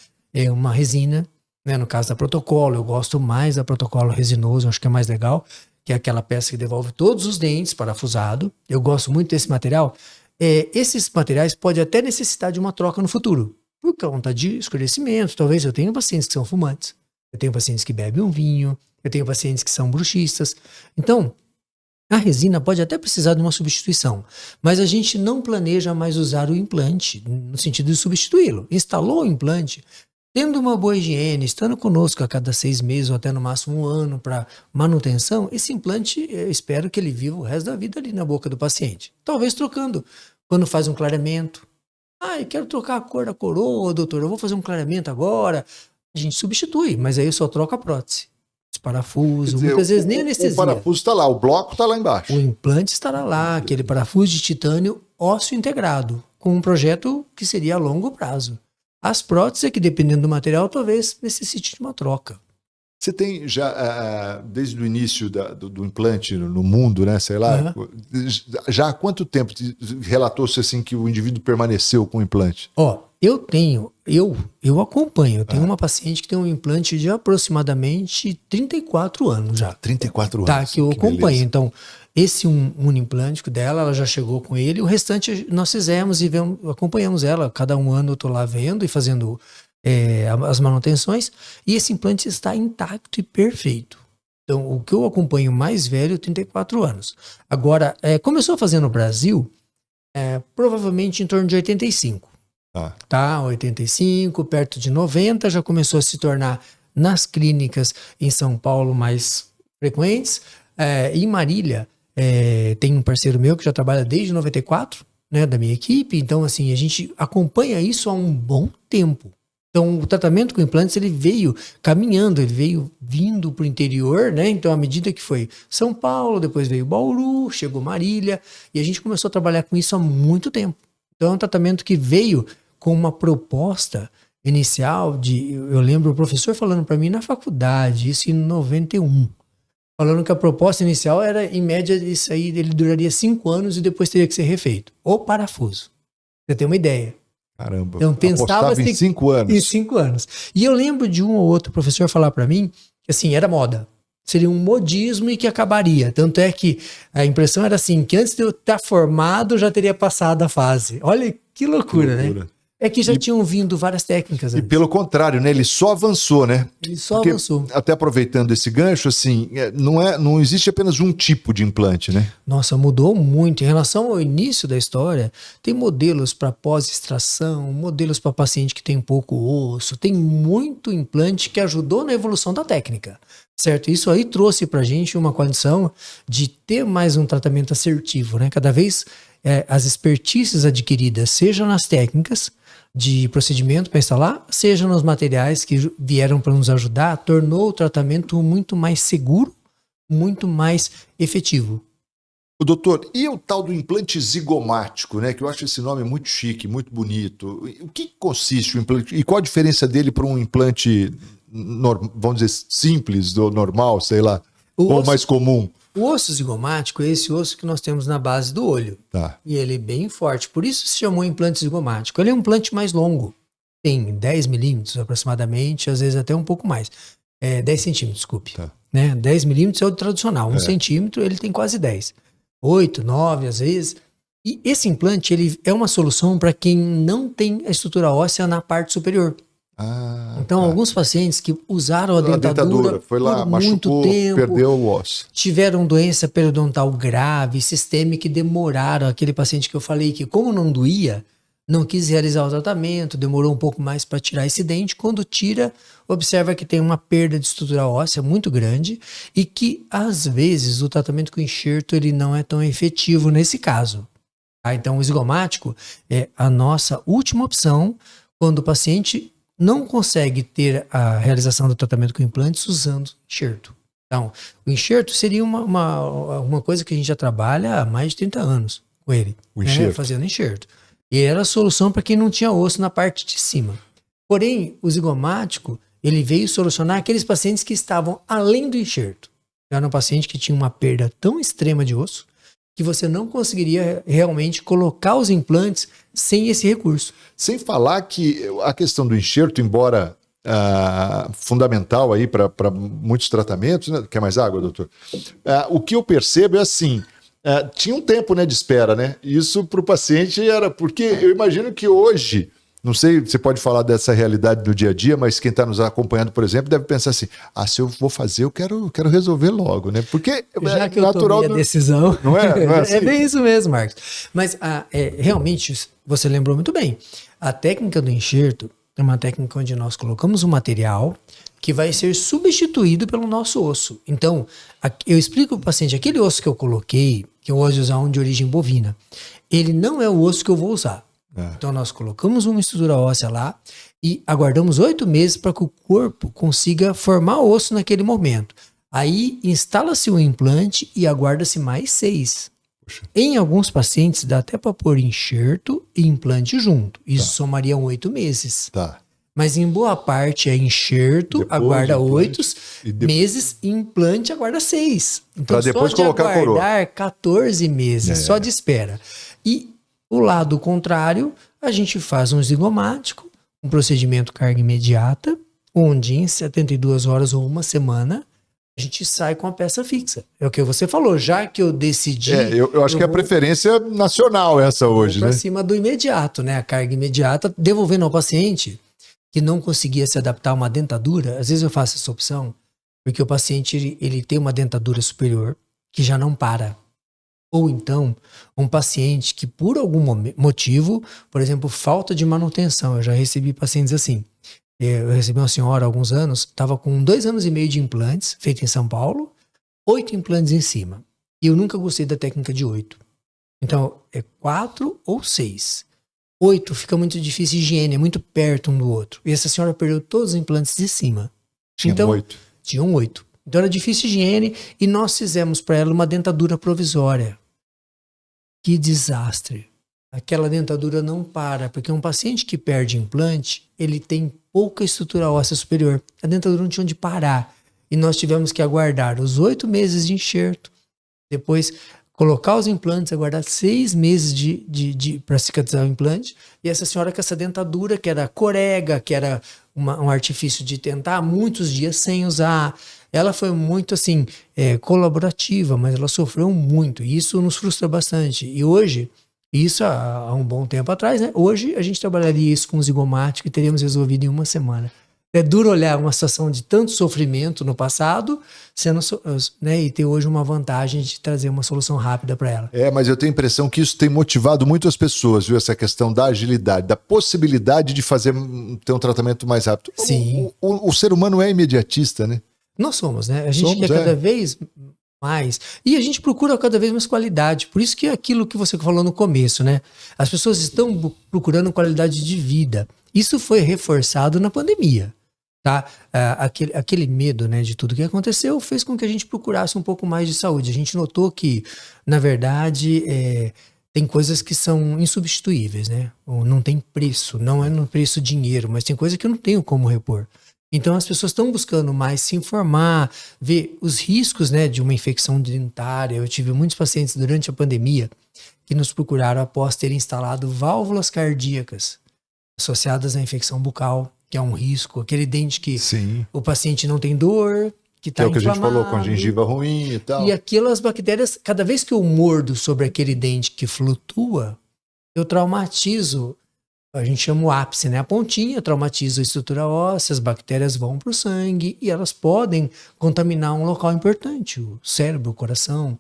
Speaker 2: uma resina, né? No caso da Protocolo, eu gosto mais da Protocolo resinoso, acho que é mais legal, que é aquela peça que devolve todos os dentes parafusado. Eu gosto muito desse material. Esses materiais podem até necessitar de uma troca no futuro, por conta de escurecimento. Talvez eu tenha pacientes que são fumantes. Eu tenho pacientes que bebem um vinho, eu tenho pacientes que são bruxistas. Então, a resina pode até precisar de uma substituição, mas a gente não planeja mais usar o implante no sentido de substituí-lo. Instalou o implante, tendo uma boa higiene, estando conosco a cada 6 meses ou até no máximo 1 ano para manutenção, esse implante, eu espero que ele viva o resto da vida ali na boca do paciente. Talvez trocando, quando faz um clareamento. Eu quero trocar a cor da coroa, doutor, eu vou fazer um clareamento agora. A gente substitui, mas aí eu só troco a prótese. Os parafusos, muitas vezes nem anestesia.
Speaker 1: O parafuso está lá, o bloco está lá embaixo.
Speaker 2: O implante estará lá, aquele parafuso de titânio ósseo integrado, com um projeto que seria a longo prazo. As próteses, que dependendo do material, talvez necessite de uma troca.
Speaker 1: Você tem já, desde o início do implante no mundo, né, sei lá, já há quanto tempo relatou-se assim que o indivíduo permaneceu com o implante?
Speaker 2: Eu acompanho. Eu tenho uma paciente que tem um implante de aproximadamente 34 anos já.
Speaker 1: 34 anos.
Speaker 2: Tá, que eu acompanho.
Speaker 1: Beleza.
Speaker 2: Então, esse implante dela, ela já chegou com ele. O restante nós fizemos e acompanhamos ela. Cada 1 ano eu tô lá vendo e fazendo as manutenções. E esse implante está intacto e perfeito. Então, o que eu acompanho mais velho, 34 anos. Agora, começou a fazer no Brasil, provavelmente em torno de 85. Tá, 85, perto de 90, já começou a se tornar nas clínicas em São Paulo mais frequentes. Em Marília, tem um parceiro meu que já trabalha desde 94, né, da minha equipe. Então, assim, a gente acompanha isso há um bom tempo. Então, o tratamento com implantes, ele veio caminhando, ele veio vindo para o interior, né? Então, à medida que foi São Paulo, depois veio Bauru, chegou Marília, e a gente começou a trabalhar com isso há muito tempo. Então, é um tratamento que veio com uma proposta inicial eu lembro o professor falando para mim na faculdade, isso em 91, falando que a proposta inicial era, em média, isso aí, ele duraria 5 anos e depois teria que ser refeito. O parafuso. Você tem uma ideia.
Speaker 1: Caramba,
Speaker 2: Então,
Speaker 1: apostava em 5 anos.
Speaker 2: Em 5 anos. E eu lembro de um ou outro professor falar para mim que, assim, era moda. Seria um modismo e que acabaria. Tanto é que a impressão era assim, que antes de eu estar formado, já teria passado a fase. Olha que loucura, né? É que já tinham vindo várias técnicas antes.
Speaker 1: E pelo contrário, né? Ele só avançou, né?
Speaker 2: Ele só avançou.
Speaker 1: Até aproveitando esse gancho, assim, não existe apenas um tipo de implante, né?
Speaker 2: Nossa, mudou muito. Em relação ao início da história, tem modelos para pós-extração, modelos para paciente que tem pouco osso, tem muito implante que ajudou na evolução da técnica, certo? Isso aí trouxe para a gente uma condição de ter mais um tratamento assertivo, né? Cada vez as expertises adquiridas, seja nas técnicas de procedimento para instalar, seja nos materiais que vieram para nos ajudar, tornou o tratamento muito mais seguro, muito mais efetivo.
Speaker 1: O doutor, e o tal do implante zigomático, né? Que eu acho esse nome muito chique, muito bonito. O que consiste o implante? E qual a diferença dele para um implante, vamos dizer, simples, ou normal, sei lá, ou mais comum?
Speaker 2: O osso zigomático é esse osso que nós temos na base do olho.
Speaker 1: Tá.
Speaker 2: E ele é bem forte. Por isso se chamou implante zigomático. Ele é um implante mais longo. Tem 10 milímetros aproximadamente, às vezes até um pouco mais. 10 centímetros, desculpe.
Speaker 1: Tá.
Speaker 2: Né? 10 milímetros é o tradicional. 1 centímetro, ele tem quase 10. 8, 9 às vezes. E esse implante ele é uma solução para quem não tem a estrutura óssea na parte superior. Então, alguns pacientes que usaram a dentadura
Speaker 1: foi lá,
Speaker 2: por
Speaker 1: machucou,
Speaker 2: muito tempo,
Speaker 1: perdeu o osso,
Speaker 2: tiveram doença periodontal grave, sistêmica, e demoraram. Aquele paciente que eu falei que, como não doía, não quis realizar o tratamento, demorou um pouco mais para tirar esse dente. Quando tira, observa que tem uma perda de estrutura óssea muito grande e que, às vezes, o tratamento com enxerto ele não é tão efetivo nesse caso. Então, o zigomático é a nossa última opção quando o paciente não consegue ter a realização do tratamento com implantes usando enxerto. Então, o enxerto seria uma coisa que a gente já trabalha há mais de 30 anos com ele, fazendo enxerto. E era a solução para quem não tinha osso na parte de cima. Porém, o zigomático, ele veio solucionar aqueles pacientes que estavam além do enxerto. Era um paciente que tinha uma perda tão extrema de osso que você não conseguiria realmente colocar os implantes sem esse recurso.
Speaker 1: Sem falar que a questão do enxerto, embora fundamental aí para muitos tratamentos, né? Quer mais água, doutor? O que eu percebo é assim, tinha um tempo, né, de espera, né? Isso para o paciente era... Porque eu imagino que hoje... Não sei, você pode falar dessa realidade do dia a dia, mas quem está nos acompanhando, por exemplo, deve pensar assim, se eu vou fazer, eu quero resolver logo, né? Porque
Speaker 2: já que eu tomei a decisão...
Speaker 1: Não é? Não é assim?
Speaker 2: É bem isso mesmo, Marcos. Mas realmente, você lembrou muito bem. A técnica do enxerto é uma técnica onde nós colocamos um material que vai ser substituído pelo nosso osso. Então, eu explico para o paciente, aquele osso que eu coloquei, que eu gosto de usar um de origem bovina, ele não é o osso que eu vou usar. Então, nós colocamos uma estrutura óssea lá e aguardamos 8 meses para que o corpo consiga formar osso naquele momento. Aí, instala-se o implante e aguarda-se mais 6. Poxa. Em alguns pacientes, dá até para pôr enxerto e implante junto. Isso somariam 8 meses. Mas em boa parte é enxerto, depois, aguarda 8 meses, e implante aguarda 6. Então,
Speaker 1: depois
Speaker 2: só de
Speaker 1: colocar
Speaker 2: aguardar 14 meses, só de espera. E o lado contrário, a gente faz um zigomático, um procedimento carga imediata, onde em 72 horas ou uma semana, a gente sai com a peça fixa. É o que você falou, já que eu decidi...
Speaker 1: eu acho que a preferência é nacional essa hoje, né?
Speaker 2: Para cima do imediato, né? A carga imediata, devolvendo ao paciente que não conseguia se adaptar a uma dentadura. Às vezes eu faço essa opção, porque o paciente ele tem uma dentadura superior que já não para. Ou então, um paciente que por algum motivo, por exemplo, falta de manutenção. Eu já recebi pacientes assim. Eu recebi uma senhora há alguns anos, estava com 2 anos e meio de implantes, feito em São Paulo, 8 implantes em cima. E eu nunca gostei da técnica de 8. Então, é 4 ou 6. 8 fica muito difícil de higiene, é muito perto um do outro. E essa senhora perdeu todos os implantes de cima.
Speaker 1: Tinha 8.
Speaker 2: Tinham 8. Então era difícil de higiene e nós fizemos para ela uma dentadura provisória. Que desastre. Aquela dentadura não para, porque um paciente que perde implante, ele tem pouca estrutura óssea superior. A dentadura não tinha onde parar. E nós tivemos que aguardar os 8 meses de enxerto, depois colocar os implantes, aguardar 6 meses para cicatrizar o implante. E essa senhora com essa dentadura, que era corega, que era um artifício de tentar, muitos dias sem usar. Ela foi muito, assim, colaborativa, mas ela sofreu muito. E isso nos frustra bastante. E hoje, isso há um bom tempo atrás, né? Hoje a gente trabalharia isso com zigomático e teríamos resolvido em uma semana. É duro olhar uma situação de tanto sofrimento no passado, né, e ter hoje uma vantagem de trazer uma solução rápida para ela.
Speaker 1: Mas eu tenho a impressão que isso tem motivado muito as pessoas, viu? Essa questão da agilidade, da possibilidade de ter um tratamento mais rápido.
Speaker 2: Sim.
Speaker 1: O ser humano é imediatista, né?
Speaker 2: Nós somos, né? A gente quer cada vez mais. E a gente procura cada vez mais qualidade. Por isso que é aquilo que você falou no começo, né? As pessoas estão procurando qualidade de vida. Isso foi reforçado na pandemia. Tá? Aquele medo, né, de tudo que aconteceu fez com que a gente procurasse um pouco mais de saúde. A gente notou que, na verdade, tem coisas que são insubstituíveis, né? Ou não tem preço, não é no preço dinheiro, mas tem coisa que eu não tenho como repor. Então as pessoas estão buscando mais se informar, ver os riscos, né, de uma infecção dentária. Eu tive muitos pacientes durante a pandemia que nos procuraram após ter instalado válvulas cardíacas associadas à infecção bucal, que é um risco, aquele dente que o paciente não tem dor, que está inflamado. É o que a gente falou,
Speaker 1: com a gengiva ruim e tal.
Speaker 2: E aquelas bactérias, cada vez que eu mordo sobre aquele dente que flutua, eu traumatizo, a gente chama o ápice, né? A pontinha, traumatizo a estrutura óssea, as bactérias vão para o sangue e elas podem contaminar um local importante, o cérebro, o coração,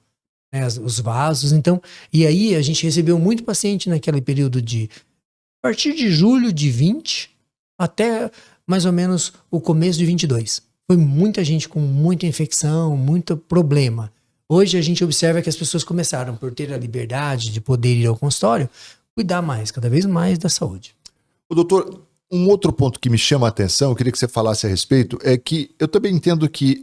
Speaker 2: né? Os vasos. Então, e aí a gente recebeu muito paciente naquele período a partir de julho de 20 até mais ou menos o começo de 22. Foi muita gente com muita infecção, muito problema. Hoje a gente observa que as pessoas começaram, por ter a liberdade de poder ir ao consultório, cuidar mais, cada vez mais da saúde.
Speaker 1: Doutor, um outro ponto que me chama a atenção, eu queria que você falasse a respeito, é que eu também entendo que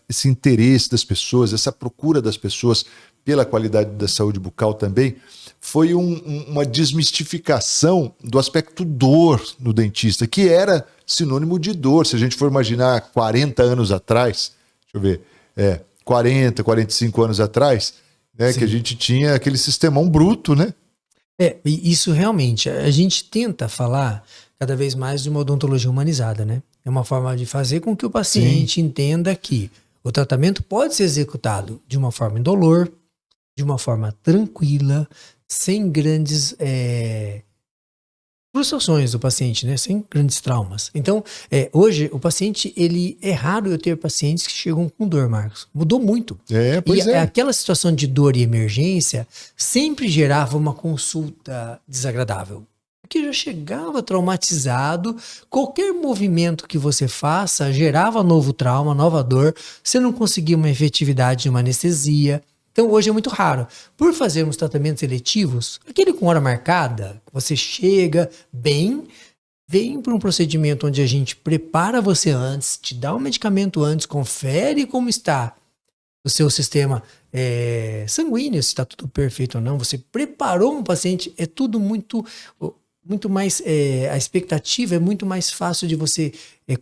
Speaker 1: esse interesse das pessoas, essa procura das pessoas pela qualidade da saúde bucal também, foi uma desmistificação do aspecto dor no dentista, que era sinônimo de dor. Se a gente for imaginar 40 anos atrás, deixa eu ver, 40, 45 anos atrás, né, que a gente tinha aquele sistemão bruto, né?
Speaker 2: Isso realmente, a gente tenta falar cada vez mais de uma odontologia humanizada, né? É uma forma de fazer com que o paciente entenda que o tratamento pode ser executado de uma forma indolor, de uma forma tranquila, sem grandes frustrações do paciente, né? Sem grandes traumas. Então, hoje, o paciente, é raro eu ter pacientes que chegam com dor, Marcos. Mudou muito. Aquela situação de dor e emergência sempre gerava uma consulta desagradável. Porque já chegava traumatizado, qualquer movimento que você faça gerava novo trauma, nova dor, você não conseguia uma efetividade de uma anestesia. Então hoje é muito raro. Por fazermos tratamentos eletivos, aquele com hora marcada, você chega bem, vem para um procedimento onde a gente prepara você antes, te dá um medicamento antes, confere como está o seu sistema sanguíneo, se está tudo perfeito ou não. Você preparou um paciente, é tudo muito mais, a expectativa é muito mais fácil de você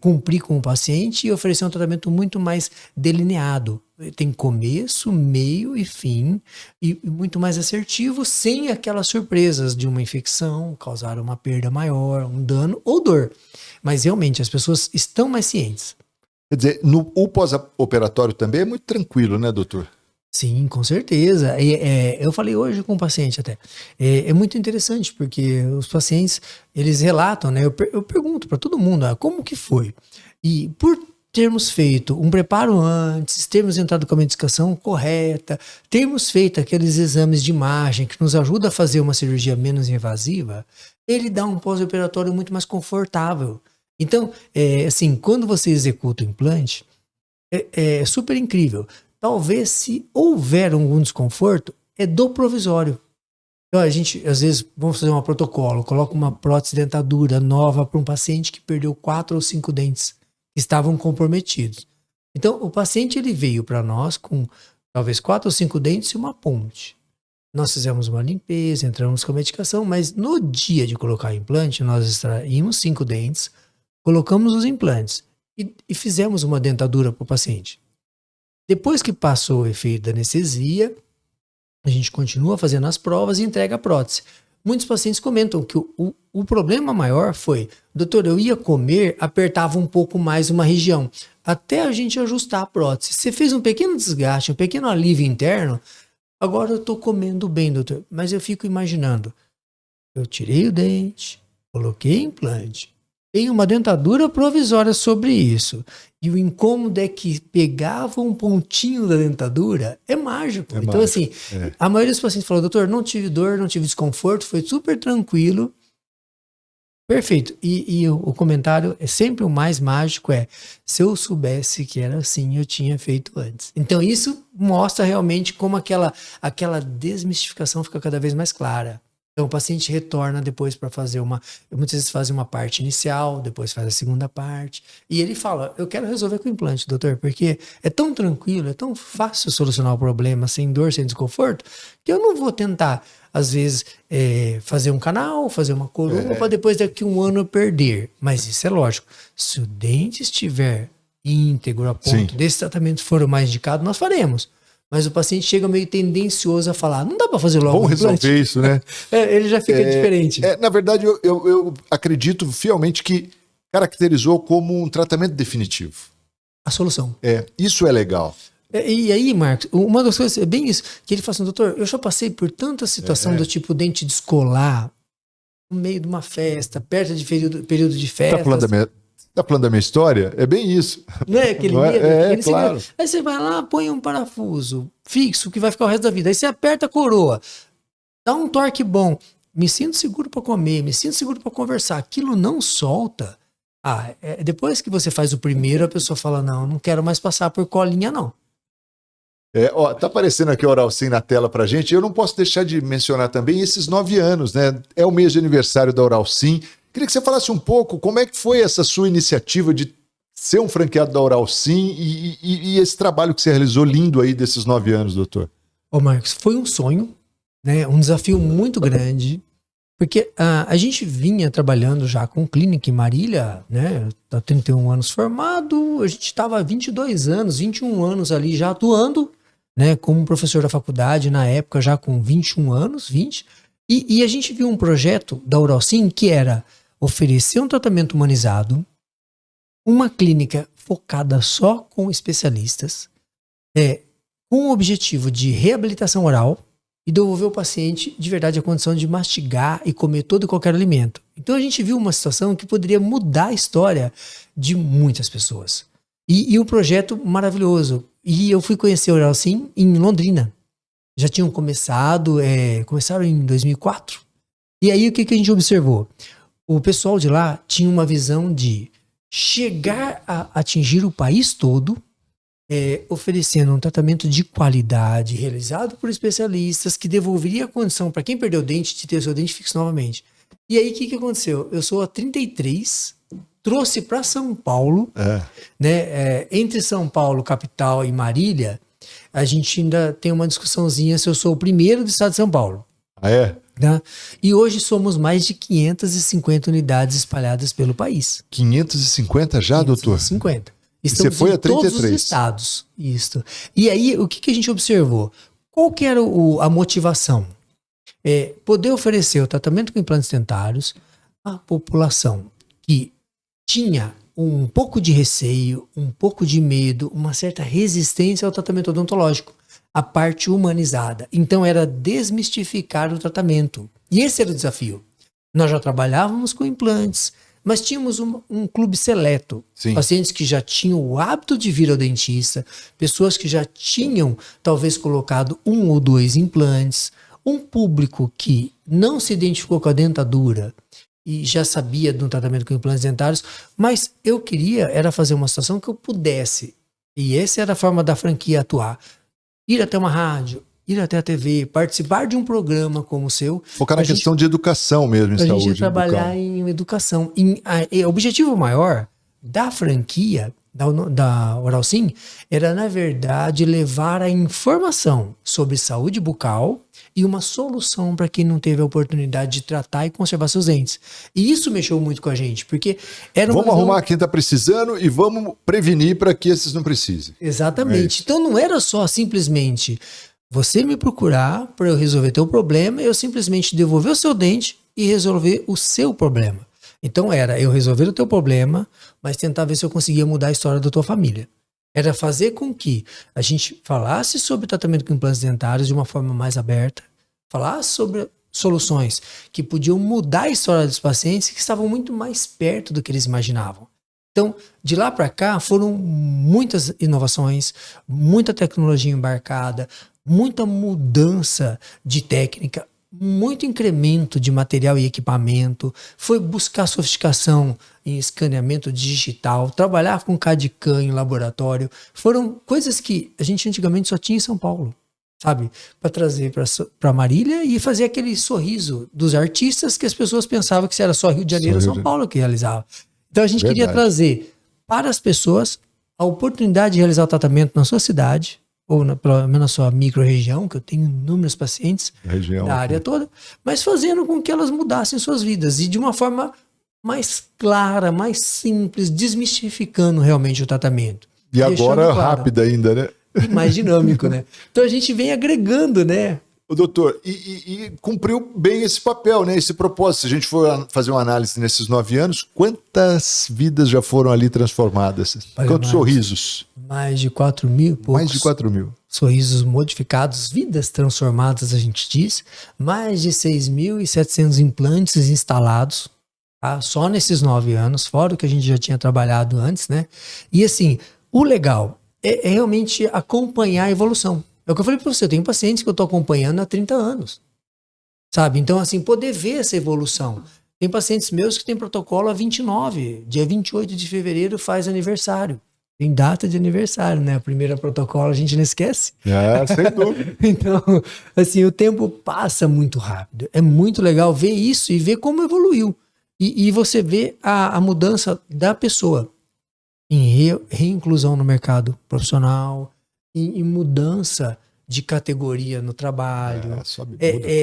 Speaker 2: cumprir com o paciente e oferecer um tratamento muito mais delineado. Tem começo, meio e fim, e muito mais assertivo, sem aquelas surpresas de uma infecção, causar uma perda maior, um dano ou dor. Mas realmente as pessoas estão mais cientes.
Speaker 1: Quer dizer, o pós-operatório também é muito tranquilo, né, doutor?
Speaker 2: Sim, com certeza. Eu falei hoje com um paciente até. É muito interessante, porque os pacientes, eles relatam, né? Eu pergunto para todo mundo, como que foi? E por termos feito um preparo antes, termos entrado com a medicação correta, termos feito aqueles exames de imagem que nos ajuda a fazer uma cirurgia menos invasiva, ele dá um pós-operatório muito mais confortável. Então, assim, quando você executa o implante, é super incrível. Talvez, se houver algum desconforto, é do provisório. Então, a gente, às vezes, vamos fazer um protocolo, coloca uma prótese dentadura nova para um paciente que perdeu 4 ou 5 dentes que estavam comprometidos. Então, o paciente ele veio para nós com talvez 4 ou 5 dentes e uma ponte. Nós fizemos uma limpeza, entramos com a medicação, mas no dia de colocar implante, nós extraímos 5 dentes, colocamos os implantes e fizemos uma dentadura para o paciente. Depois que passou o efeito da anestesia, a gente continua fazendo as provas e entrega a prótese. Muitos pacientes comentam que o problema maior foi, doutor, eu ia comer, apertava um pouco mais uma região, até a gente ajustar a prótese. Você fez um pequeno desgaste, um pequeno alívio interno, agora eu estou comendo bem, doutor, mas eu fico imaginando, eu tirei o dente, coloquei implante, tem uma dentadura provisória sobre isso. E o incômodo é que pegava um pontinho da dentadura. É mágico. Então, assim, a maioria dos pacientes falou, doutor, não tive dor, não tive desconforto, foi super tranquilo. Perfeito. E o comentário é sempre o mais mágico se eu soubesse que era assim, eu tinha feito antes. Então, isso mostra realmente como aquela desmistificação fica cada vez mais clara. Então, o paciente retorna depois para fazer muitas vezes faz uma parte inicial, depois faz a segunda parte. E ele fala, eu quero resolver com o implante, doutor, porque é tão tranquilo, é tão fácil solucionar o problema, sem dor, sem desconforto, que eu não vou tentar, às vezes, fazer um canal, fazer uma coroa, para depois daqui um ano eu perder. Mas isso é lógico. Se o dente estiver íntegro a ponto desse tratamento for o mais indicado, nós faremos. Mas o paciente chega meio tendencioso a falar, não dá para fazer logo.
Speaker 1: Vamos resolver isso, né?
Speaker 2: Ele já fica diferente.
Speaker 1: Na verdade, eu acredito fielmente que caracterizou como um tratamento definitivo.
Speaker 2: A solução.
Speaker 1: Isso é legal.
Speaker 2: E aí, Marcos, uma das coisas é bem isso, que ele fala assim, doutor, eu já passei por tanta situação do tipo dente descolar, no meio de uma festa, perto de período de festa.
Speaker 1: Tá falando da minha história? É bem isso.
Speaker 2: Não é aquele medo?
Speaker 1: Claro.
Speaker 2: Aí você vai lá, põe um parafuso fixo que vai ficar o resto da vida. Aí você aperta a coroa, dá um torque bom. Me sinto seguro para comer, me sinto seguro para conversar. Aquilo não solta. Depois que você faz o primeiro, a pessoa fala, não quero mais passar por colinha, não.
Speaker 1: Tá aparecendo aqui o Oral Sim na tela pra gente. Eu não posso deixar de mencionar também esses 9 anos, né? É o mês de aniversário da Oral Sim. Queria que você falasse um pouco como é que foi essa sua iniciativa de ser um franqueado da Oral Sim e esse trabalho que você realizou lindo aí desses 9 anos, doutor.
Speaker 2: Marcos, foi um sonho, né? Um desafio muito grande, porque a gente vinha trabalhando já com clínica em Marília, né? Tá 31 anos formado, a gente estava há 22 anos, 21 anos ali já atuando, né? Como professor da faculdade, na época já com 21 anos, 20. E a gente viu um projeto da Oral Sim que era oferecer um tratamento humanizado, uma clínica focada só com especialistas, com o objetivo de reabilitação oral e devolver ao paciente de verdade a condição de mastigar e comer todo e qualquer alimento. Então a gente viu uma situação que poderia mudar a história de muitas pessoas. E um projeto maravilhoso. E eu fui conhecer a Oral Sim em Londrina. Já tinham começaram em 2004. E aí o que a gente observou? O pessoal de lá tinha uma visão de chegar a atingir o país todo, oferecendo um tratamento de qualidade, realizado por especialistas, que devolveria a condição para quem perdeu o dente de ter o seu dente fixo novamente. E aí o que aconteceu? Eu sou a 33, trouxe para São Paulo, né? Entre São Paulo, capital, e Marília, a gente ainda tem uma discussãozinha se eu sou o primeiro do estado de São Paulo. Tá? E hoje somos mais de 550 unidades espalhadas pelo país.
Speaker 1: 550 já, doutor?
Speaker 2: 550.
Speaker 1: Você foi a 33.
Speaker 2: Todos os estados. Isso. E aí, o que a gente observou? Qual que era a motivação? Poder oferecer o tratamento com implantes dentários à população que tinha um pouco de receio, um pouco de medo, uma certa resistência ao tratamento odontológico, a parte humanizada. Então era desmistificar o tratamento. E esse era o desafio. Nós já trabalhávamos com implantes, mas tínhamos um clube seleto.
Speaker 1: Sim.
Speaker 2: Pacientes que já tinham o hábito de vir ao dentista, pessoas que já tinham talvez colocado 1 ou 2 implantes, um público que não se identificou com a dentadura e já sabia do tratamento com implantes dentários, mas eu queria era fazer uma situação que eu pudesse, e essa era a forma da franquia atuar, ir até uma rádio, ir até a TV, participar de um programa como o seu.
Speaker 1: Focar na questão de educação mesmo, em
Speaker 2: saúde. A
Speaker 1: saúde.
Speaker 2: gente trabalhar em educação. O objetivo maior da franquia, da Oral Sim, era, na verdade, levar a informação sobre saúde bucal e uma solução para quem não teve a oportunidade de tratar e conservar seus dentes. E isso mexeu muito com a gente, porque era
Speaker 1: vamos arrumar quem está precisando e vamos prevenir para que esses não precisem.
Speaker 2: Exatamente. Então não era só simplesmente você me procurar para eu resolver teu problema, eu simplesmente devolver o seu dente e resolver o seu problema. Então era eu resolver o teu problema, mas tentar ver se eu conseguia mudar a história da tua família. Era fazer com que a gente falasse sobre tratamento com implantes dentários de uma forma mais aberta, falasse sobre soluções que podiam mudar a história dos pacientes que estavam muito mais perto do que eles imaginavam. Então, de lá para cá, foram muitas inovações, muita tecnologia embarcada, muita mudança de técnica, muito incremento de material e equipamento, foi buscar sofisticação em escaneamento digital, trabalhar com CAD/CAM em laboratório. Foram coisas que a gente antigamente só tinha em São Paulo, sabe? Para trazer para Marília e fazer aquele sorriso dos artistas que as pessoas pensavam que era só Rio de Janeiro ou São Paulo que realizava. Então a gente queria trazer para as pessoas a oportunidade de realizar o tratamento na sua cidade, ou pelo menos na sua micro-região, que eu tenho inúmeros pacientes da área toda, mas fazendo com que elas mudassem suas vidas e de uma forma mais clara, mais simples, desmistificando realmente o tratamento.
Speaker 1: E agora rápido ainda, né?
Speaker 2: E mais dinâmico, né? Então a gente vem agregando, né?
Speaker 1: O doutor, e cumpriu bem esse papel, né? Esse propósito. Se a gente for fazer uma análise nesses 9 anos, quantas vidas já foram ali transformadas? Quantos sorrisos?
Speaker 2: Mais de 4 mil, poucos.
Speaker 1: Mais de 4 mil.
Speaker 2: Sorrisos modificados, vidas transformadas, a gente diz. Mais de 6.700 implantes instalados, tá? Só nesses 9 anos, fora o que a gente já tinha trabalhado antes, né? E assim, o legal é realmente acompanhar a evolução. É o que eu falei para você, eu tenho pacientes que eu estou acompanhando há 30 anos, sabe? Então, assim, poder ver essa evolução. Tem pacientes meus que têm protocolo há 29, dia 28 de fevereiro faz aniversário. Tem data de aniversário, né? A primeira protocolo a gente não esquece.
Speaker 1: Sem dúvida.
Speaker 2: Então, assim, o tempo passa muito rápido. É muito legal ver isso e ver como evoluiu. E você vê a mudança da pessoa em reinclusão no mercado profissional, em mudança de categoria no trabalho.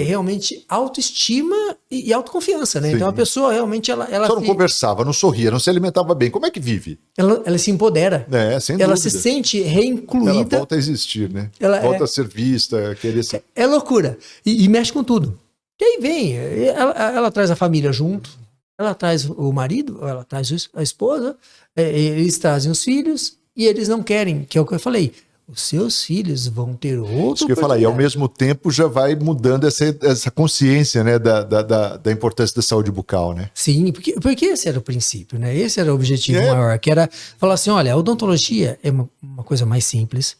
Speaker 2: Realmente autoestima e autoconfiança, né? Sim. Então a pessoa realmente ela
Speaker 1: só não conversava, não sorria, não se alimentava bem. Como é que vive?
Speaker 2: Ela se empodera.
Speaker 1: Sem dúvida.
Speaker 2: Ela se sente reincluída.
Speaker 1: Ela volta a existir, né? Volta a ser vista, querer ser...
Speaker 2: É loucura. E mexe com tudo. E aí vem, ela traz a família junto, ela traz o marido, ela traz a esposa, eles trazem os filhos e eles não querem, que é o que eu falei. Os seus filhos vão ter outro.
Speaker 1: Isso que eu ia falar, e ao mesmo tempo já vai mudando essa consciência, né, da importância da saúde bucal, né?
Speaker 2: Sim, porque esse era o princípio, né? Esse era o objetivo maior, que era falar assim, olha, a odontologia é uma coisa mais simples,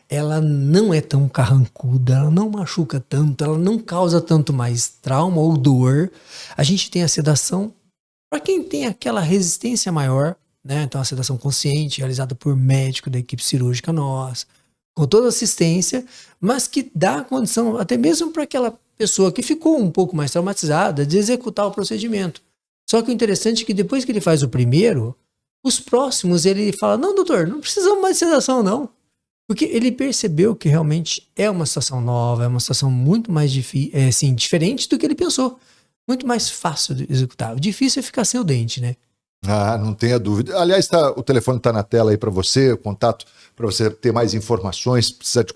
Speaker 2: ela não é tão carrancuda, ela não machuca tanto, ela não causa tanto mais trauma ou dor. A gente tem a sedação, para quem tem aquela resistência maior, né? Então, a sedação consciente, realizada por médico da equipe cirúrgica nossa, com toda assistência, mas que dá condição, até mesmo para aquela pessoa que ficou um pouco mais traumatizada, de executar o procedimento. Só que o interessante é que depois que ele faz o primeiro, os próximos ele fala, não, doutor, não precisamos mais de sedação, não. Porque ele percebeu que realmente é uma situação nova, é uma situação muito mais diferente do que ele pensou. Muito mais fácil de executar. O difícil é ficar sem o dente, né?
Speaker 1: Não tenha dúvida. Aliás, o telefone está na tela aí para você, o contato para você ter mais informações, precisar de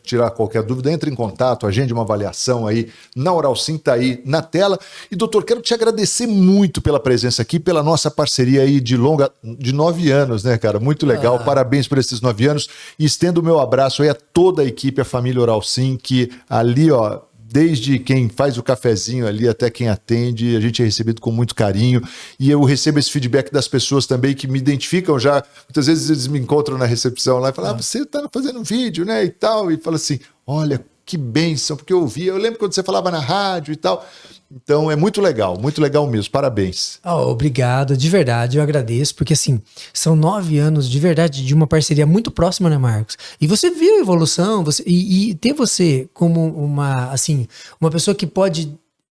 Speaker 1: tirar qualquer dúvida, entre em contato, agende uma avaliação aí na Oral Sim, está aí na tela. E doutor, quero te agradecer muito pela presença aqui, pela nossa parceria aí de 9 anos, né, cara? Muito legal, parabéns por esses 9 anos e estendo o meu abraço aí a toda a equipe, a família Oral Sim, que ali, ó, desde quem faz o cafezinho ali até quem atende, a gente é recebido com muito carinho e eu recebo esse feedback das pessoas também que me identificam já, muitas vezes eles me encontram na recepção lá e falam, você tá fazendo um vídeo, né, e tal, e fala assim, olha, que bênção, porque eu ouvia, eu lembro quando você falava na rádio e tal. Então é muito legal mesmo, parabéns.
Speaker 2: Obrigado, de verdade, eu agradeço, porque assim, são 9 anos de verdade de uma parceria muito próxima, né, Marcos? E você viu a evolução, e ter você como uma pessoa que pode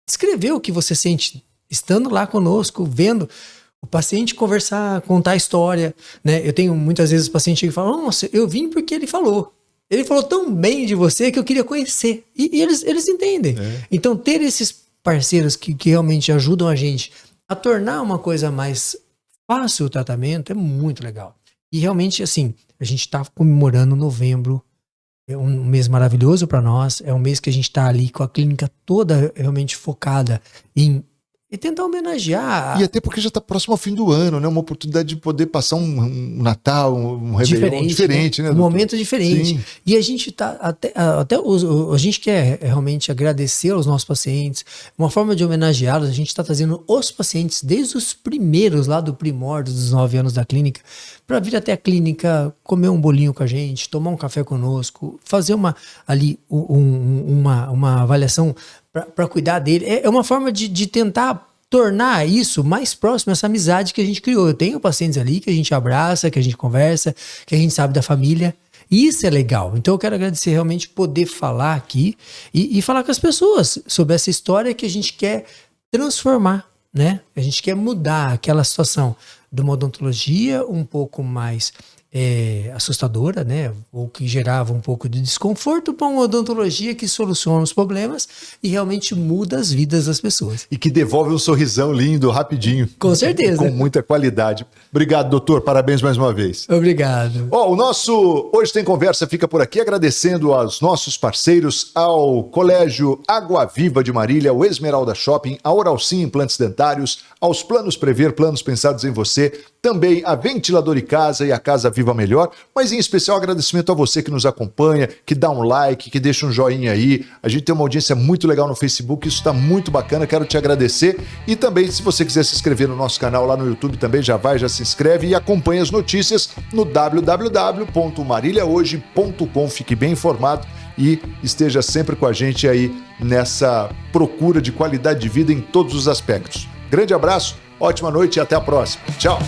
Speaker 2: descrever o que você sente estando lá conosco, vendo o paciente conversar, contar a história, né? Eu tenho muitas vezes o paciente que fala, nossa, eu vim porque ele falou. Ele falou tão bem de você que eu queria conhecer. E eles entendem. Então, ter esses parceiros que realmente ajudam a gente a tornar uma coisa mais fácil o tratamento é muito legal. E realmente, assim, a gente está comemorando novembro, é um mês maravilhoso para nós, é um mês que a gente está ali com a clínica toda realmente focada em tentar homenagear.
Speaker 1: E até porque já está próximo ao fim do ano, né? Uma oportunidade de poder passar um Natal, um Réveillon diferente, né?
Speaker 2: Um momento diferente.
Speaker 1: Sim.
Speaker 2: E a gente tá a gente quer realmente agradecer aos nossos pacientes. Uma forma de homenageá-los, a gente está trazendo os pacientes desde os primeiros, lá do primórdio dos 9 anos da clínica, para vir até a clínica, comer um bolinho com a gente, tomar um café conosco, fazer uma avaliação para cuidar dele. É uma forma de tentar tornar isso mais próximo, essa amizade que a gente criou. Eu tenho pacientes ali que a gente abraça, que a gente conversa, que a gente sabe da família. E isso é legal. Então eu quero agradecer realmente poder falar aqui e falar com as pessoas sobre essa história que a gente quer transformar, né? A gente quer mudar aquela situação de uma odontologia um pouco mais assustadora, né? Ou que gerava um pouco de desconforto, para uma odontologia que soluciona os problemas e realmente muda as vidas das pessoas.
Speaker 1: E que devolve um sorrisão lindo, rapidinho.
Speaker 2: Com certeza.
Speaker 1: Com muita qualidade. Obrigado, doutor. Parabéns mais uma vez.
Speaker 2: Obrigado.
Speaker 1: O nosso Hoje Tem Conversa fica por aqui, agradecendo aos nossos parceiros, ao Colégio Água Viva de Marília, ao Esmeralda Shopping, a Oralsim Implantes Dentários, aos Planos Prever, planos pensados em você, também a Ventilador e Casa e a Casa Viva Melhor, mas em especial agradecimento a você que nos acompanha, que dá um like, que deixa um joinha aí. A gente tem uma audiência muito legal no Facebook, isso está muito bacana, quero te agradecer. E também, se você quiser se inscrever no nosso canal lá no YouTube, também já se inscreve e acompanha as notícias no www.marilhahoje.com. Fique bem informado e esteja sempre com a gente aí nessa procura de qualidade de vida em todos os aspectos. Grande abraço, ótima noite e até a próxima. Tchau!